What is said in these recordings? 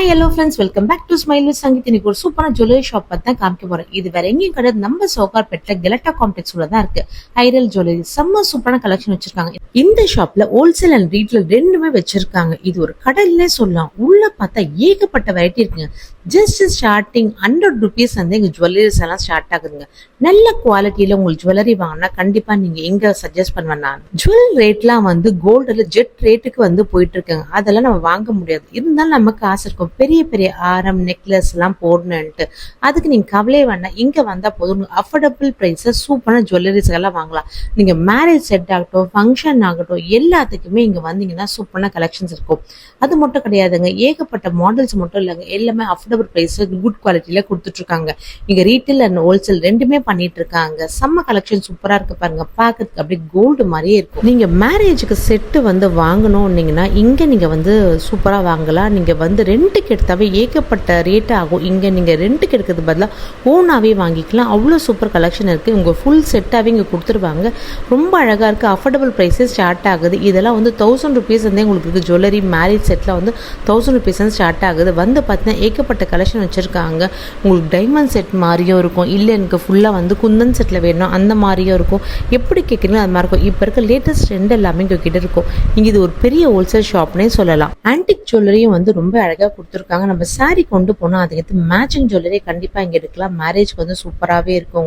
Hi hello friends, welcome back to smile with Sangeeth. இன்னைக்கு ஒரு சூப்பரான ஜுவல்லரி ஷாப் பத்தி தான் காமிக்க போறேன். இது வேற எங்கேயும் கிடையாது, நம்ம சோகார்பேட்ல கெலட்டா காம்ப்ளெக்ஸ் உள்ள தான் இருக்கு. ஐரல் ஜுவல்லரி செம்ம சூப்பரான கலெக்ஷன் வச்சிருக்காங்க. இந்த ஷாப்ல ஹோல்சேல் அண்ட் ரீட்டைல் ரெண்டுமே வச்சிருக்காங்க. இது ஒரு கடல்லே சொல்லலாம். உள்ள பார்த்தா ஏகப்பட்ட வெரைட்டி இருக்குங்க. ஜஸ்ட் ஸ்டார்டிங் 100 rupees வந்து எங்க ஜுவல்லரிஸ் எல்லாம் ஸ்டார்ட் ஆகுதுங்க. நல்ல குவாலிட்டியில உங்களுக்கு ஜுவல்லரி வாங்கினா கண்டிப்பா நீங்க எங்க சஜஸ்ட் பண்ணுவேன். நான் ஜுவல் ரேட்லாம் வந்து கோல்டுல ஜெட் ரேட்டுக்கு வந்து போயிட்டு இருக்காங்க. அதெல்லாம் நம்ம வாங்க முடியாது. இருந்தாலும் நமக்கு ஆசை இருக்கும் பெரிய பெரிய ஆரம் நெக்லஸ் எல்லாம் போடணும்ட்டு. அதுக்கு நீங்க கவலையே வேண்டாம், இங்க வந்தா போதும். அஃபோர்டபுள் பிரைஸ்ல சூப்பரான ஜுவல்லரிஸ் எல்லாம் வாங்கலாம். நீங்க மேரேஜ் செட் ஆகட்டும், ஃபங்க்ஷன் ஆகட்டும், எல்லாத்துக்குமே இங்க வந்தீங்கன்னா சூப்பரான கலெக்ஷன்ஸ் இருக்கும். அது மட்டும் கிடையாதுங்க, ஏகப்பட்ட மாடல்ஸ் மட்டும் இல்லைங்க, எல்லாமே அஃபோர்டபுள் பிரைஸ் குட் குவாலிட்டியில கொடுத்துட்டு இருக்காங்க. இங்க ரீட்டைல் அண்ட் ஹோல்சேல் ரெண்டுமே பண்ணிட்டு இருக்காங்க. செம்ம கலெக்ஷன் சூப்பரா இருக்கு பாருங்க. பாக்கிறதுக்கு அப்படியே கோல்டு மாதிரியே இருக்கும். நீங்க மேரேஜுக்கு செட்டு வந்து வாங்கணும்னீங்கன்னா இங்க நீங்க வந்து சூப்பரா வாங்கலாம். நீங்க வந்து ரெண்டுக்கு எடுத்தாவே ஏகப்பட்ட ரேட் ஆகும். இங்க நீங்க ரெண்டுக்கு எடுக்கிறது பதிலாக ஓனாவே வாங்கிக்கலாம். அவ்வளோ சூப்பர் கலெக்ஷன் இருக்கு. உங்க ஃபுல் செட்டாவே இங்க கொடுத்துருவாங்க. ரொம்ப அழகா இருக்கு. அஃபோர்டபுள் பிரைஸே ஸ்டார்ட் ஆகுது. இதெல்லாம் வந்து 1000 rupees வந்து உங்களுக்கு இருக்கு. ஜுவல்லரி மேரேஜ் செட்ல வந்து 1000 rupees ஸ்டார்ட் ஆகுது. வந்து பார்த்தீங்கன்னா ஏகப்பட்ட கலெக்ஷன் வச்சிருக்காங்க. உங்களுக்கு டைமண்ட் செட் மாதிரியும் இருக்கும், இல்லை எனக்கு ஃபுல்லா வந்து குந்தன் செட்ல வேணும் அந்த மாதிரியும் இருக்கும். எப்படி கேட்குறீங்களோ அது மாதிரி இருக்கும். இப்போ இருக்க லேட்டஸ்ட் ட்ரெண்ட் எல்லாமே இங்க கிட்ட இருக்கும். இங்க இது ஒரு பெரிய ஹோல்சேல் ஷாப்னே சொல்லலாம். ஆன்டிக் ஜுவல்லரியும் வந்து ரொம்ப அழகா கொடுத்துருக்காங்க. நம்ம சாரி கொண்டு போனோம், அதுக்கு மேட்சிங் ஜுவல்லரி கண்டிப்பா இங்க எடுக்கலாம். மேரேஜ்க்கு வந்து சூப்பராகவே இருக்கும்.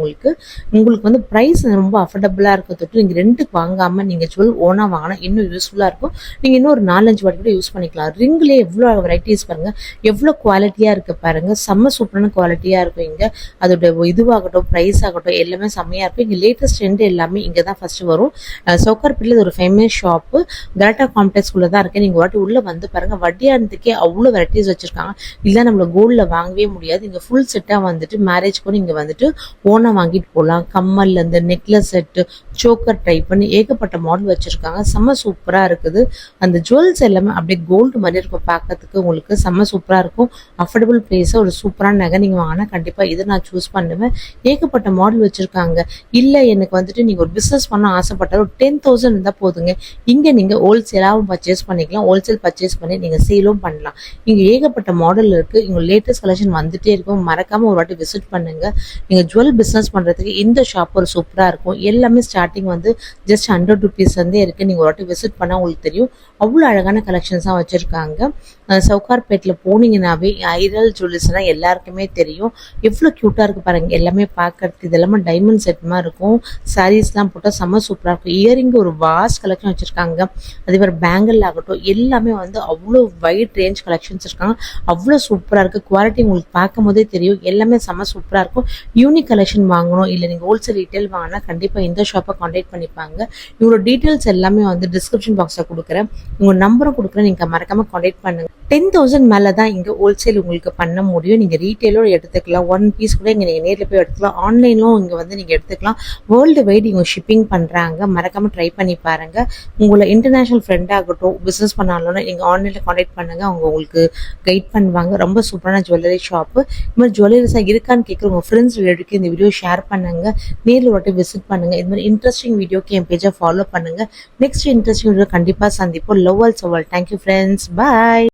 உங்களுக்கு வந்து பிரைஸ் ரொம்ப அஃபோர்டபுளா இருக்க தொட்டு நீங்க ரெண்டுக்கு வாங்காம நீங்க ஜுவல் ஓனா வாங்கினா இன்னும் யூஸ்ஃபுல்லா இருக்கும். நீங்க இன்னும் ஒரு 4-5 வாட்டி கூட யூஸ் பண்ணிக்கலாம். ரிங்லேயே எவ்வளவு வெரைட்டிஸ் பாருங்க, எவ்வளவு குவாலிட்டியா இருக்கு பாருங்க. செம்ம சூப்பரான குவாலிட்டியா இருக்கும். இங்க அதோட இதுவாகட்டும், பிரைஸ் ஆகட்டும், எல்லாமே செம்மையா இருக்கும். இங்க லேட்டஸ்ட் ட்ரெண்ட் எல்லாமே இங்க தான் ஃபர்ஸ்ட் வரும். சோகார்பேட்ல ஒரு ஃபேமஸ் ஷாப் கெலட்டா காம்ப்ளெக்ஸ் உள்ள தான் இருக்கு. நீங்க வாட்டி உள்ள வந்து பாருங்க. வட்டியானதுக்கே அவ்வளவு வெரைட்டிஸ் வச்சிருக்காங்க. இல்ல நம்மள கோல்ட்ல வாங்கவே முடியாது. இங்க ஃபுல் செட்டா வந்துட்டு மேரேஜ்க்கு நீங்க வந்துட்டு ஓனா வாங்கிட்டு போகலாம். கம்மல்ல இருந்து நெக்லஸ் செட், சோக்கர் டைப் பண்ணி ஏகப்பட்ட மாடல் வச்சிருக்காங்க. செம்ம சூப்பரா இருக்குது. அந்த ஜுவல்ஸ் எல்லாமே அப்படியே கோல்டு மாதிரி இருக்கும். பார்க்கறதுக்கு உங்களுக்கு செம்ம சூப்பரா இருக்கும். அஃபோர்டபுள் பிரைஸ் ஒரு சூப்பரான நகை நீங்க வாங்கினா கண்டிப்பா இதை நான் சூஸ் பண்ணுவேன். ஏகப்பட்ட மாடல் வச்சிருக்காங்க. இல்ல எனக்கு வந்துட்டு நீங்க ஒரு பிசினஸ் பண்ண ஆசைப்பட்டாலும் ஒரு 10,000 இருந்தா போதுங்க. இங்க நீங்க ஹோல்சேலாவும் பர்ச்சேஸ் பண்ணிக்கலாம். ஹோல்சேல் பர்ச்சேஸ் பண்ணி நீங்க சேலும் பண்ணலாம். இங்க ஏகப்பட்ட மாடல் இருக்கு. இங்க லேட்டஸ்ட் கலெக்ஷன் வந்துட்டே இருக்கும். மறக்காம ஒரு வாட்டி விசிட் பண்ணுங்க. நீங்க ஜுவல் பிசினஸ் பண்றதுக்கு இந்த ஷாப் ஒரு சூப்பரா இருக்கும். எல்லாமே ஸ்டார்டிங் வந்து ஜஸ்ட் 100 rupees வந்து இருக்கு. நீங்க ஒரு வாட்டி விசிட் பண்ணா உங்களுக்கு தெரியும். அவ்வளவு அழகான கலெக்ஷன்ஸ் தான் வச்சிருக்காங்க. சவுகார்பேட்ல போனீங்கன்னாவே ஐரல் ஜுவல்லரிஸ்னா எல்லாருக்குமே தெரியும். எவ்வளவு கியூட்டா இருக்கு பாருங்க. எல்லாமே பார்க்கறதுக்கு இதெல்லாமே டைமண்ட் செட் மாதிரி இருக்கும். சாரீஸ் எல்லாம் போட்டா செம்ம சூப்பரா இருக்கும். இயரிங் ஒரு வாஸ்ட் கலெக்ஷன் வச்சிருக்காங்க. அதே மாதிரி பேங்கிள் ஆகட்டும், எல்லாமே வந்து அவ்வளோ வைட் ரேஞ்ச் கலெக்ஷன்ஸ் இருக்காங்க. அவ்வளோ சூப்பரா இருக்கு. குவாலிட்டி உங்களுக்கு பார்க்கும் போதே தெரியும். எல்லாமே செம்ம சூப்பரா இருக்கும். யூனிக் கலெக்ஷன் வாங்கணும், இல்லை நீங்க ஹோல்சேல் ரீட்டைல் வாங்கினா கண்டிப்பா இந்த ஷாப்பை கான்டாக்ட் பண்ணிப்பாங்க. இவங்களோட டீடைல்ஸ் எல்லாமே வந்து டிஸ்கிரிப்ஷன் பாக்ஸ்ல கொடுக்குறேன். உங்க நம்பரும் கொடுக்குறேன். நீங்க மறக்காம கான்டாக்ட் பண்ணுங்க. 10,000 மேலதான் இங்க ஹோல்சேல் உங்களுக்கு பண்ண முடியும். நீங்க ரீட்டைலோட எடுத்துக்கலாம். 1 piece கூட இங்க நீங்க நேர்ல போய் எடுத்துக்கலாம். ஆன்லைன்லும் இங்க வந்து நீங்க எடுத்துக்கலாம். வேர்ல்டு வைட் இவங்க ஷிப்பிங் பண்றாங்க. மறக்காம ட்ரை பண்ணி பாருங்க. உங்களை இன்டர்நேஷனல் ஃப்ரெண்ட் ஆகட்டும், பிசினஸ் பண்ணாலும் நீங்க ஆன்லைன்ல கான்டாக்ட் பண்ணுங்க. அவங்க உங்களுக்கு கைட் பண்ணுவாங்க. ரொம்ப சூப்பரான ஜுவல்லரி ஷாப். இது மாதிரி ஜுவல்லரிஸா இருக்கான்னு கேட்குற உங்க ஃப்ரெண்ட்ஸ் ரிலேட்டிவ்க்கு இந்த வீடியோ ஷேர் பண்ணுங்க. நேரில் வாட்டி விசிட் பண்ணுங்க. இது மாதிரி இன்ட்ரெஸ்டிங் வீடியோக்கு என் பேஜை ஃபாலோ பண்ணுங்க. நெக்ஸ்ட் இன்ட்ரெஸ்டிங் வீடியோ கண்டிப்பா சந்திப்போம். லவ் ஆல் சவால். Thank you friends. பாய்.